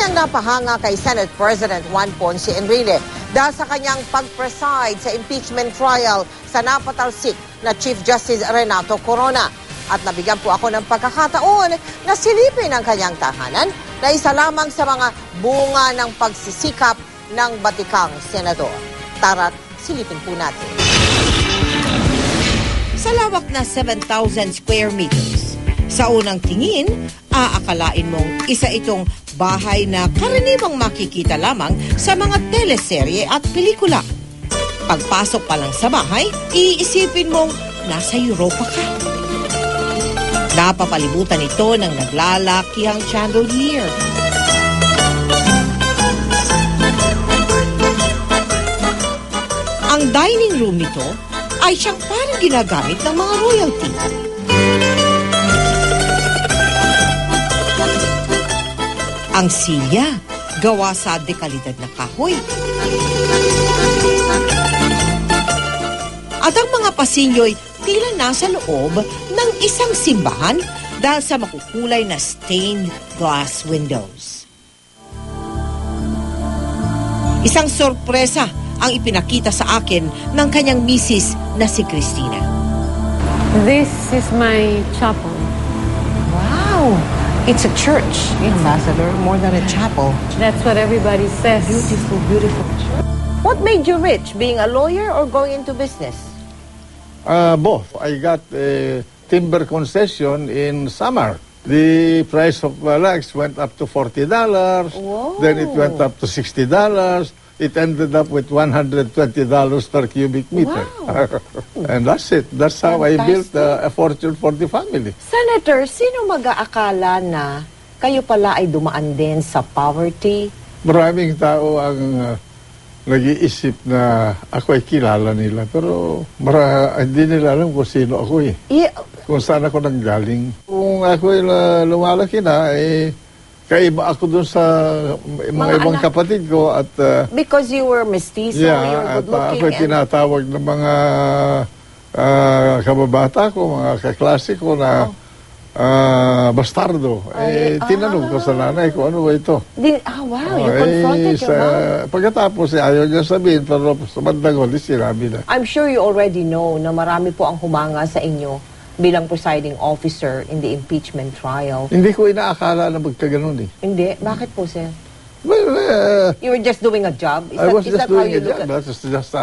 ang napahanga kay Senate President Juan Ponce Enrile dahil sa kanyang pag-preside sa impeachment trial sa napatalsik na Chief Justice Renato Corona. At nabigyan po ako ng pagkakataon na silipin ang kanyang tahanan na isa lamang sa mga bunga ng pagsisikap ng batikang senador. Tara't silipin po natin. Sa lawak na 7,000 square meters, sa unang tingin, aakalain mong isa itong bahay na karaniwang makikita lamang sa mga teleserye at pelikula. Pagpasok pa lang sa bahay, iisipin mong nasa Europa ka. Napapalibutan ito ng naglalakihang chandelier. Ang dining room nito ay siyang parang ginagamit ng mga royalty. Ang silya, gawa sa dekalidad na kahoy. At ang mga pasilyo'y tila nasa loob ng isang simbahan dahil sa makukulay na stained glass windows. Isang sorpresa ang ipinakita sa akin ng kanyang misis na si Cristina. This is my chapel. Wow! It's a church, Ambassador, more than a chapel. That's what everybody says. Beautiful, beautiful church. What made you rich, being a lawyer or going into business? Both. I got a timber concession in Samar. The price of logs went up to $40. Whoa. Then it went up to $60. It ended up with $120 per cubic meter. Wow. And that's it. That's how I built a fortune for the family. Senator, sino mag-aakala na kayo pala ay dumaan din sa poverty? Maraming tao ang nag-iisip na ako ay kilala nila. Pero hindi nila alam kung sino ako eh. Yeah. Kung saan ako nanggaling. Kung ako ay lumalaki na, kaiba ako dun sa mga ibang kapatid ko at Because you were mestizo, you were good looking. Ako tinatawag ng mga kababata ko, mga kaklase ko na bastardo. Tinanong ko sa nanay ko, ano ba ito? Wow, you confronted your mom. Pagkatapos ayaw niya sabihin, pero sa bandang huli sinabi na. I'm sure you already know na marami po ang humanga sa inyo bilang presiding officer in the impeachment trial. Hindi ko inaakala na magkaganon eh. Hindi? Bakit po, sir? Well, You were just doing a job? I was Is just that how doing you a look job. at That was just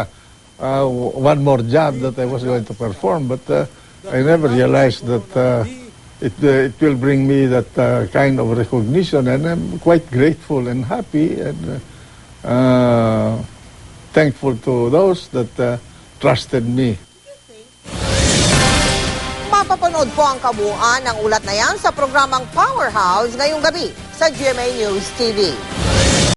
one more job that I was going to perform. But I never realized that it will bring me that kind of recognition. And I'm quite grateful and happy and thankful to those that trusted me. Mapapanood po ang kabuuan ng ulat na yan sa programang Powerhouse ngayong gabi sa GMA News TV.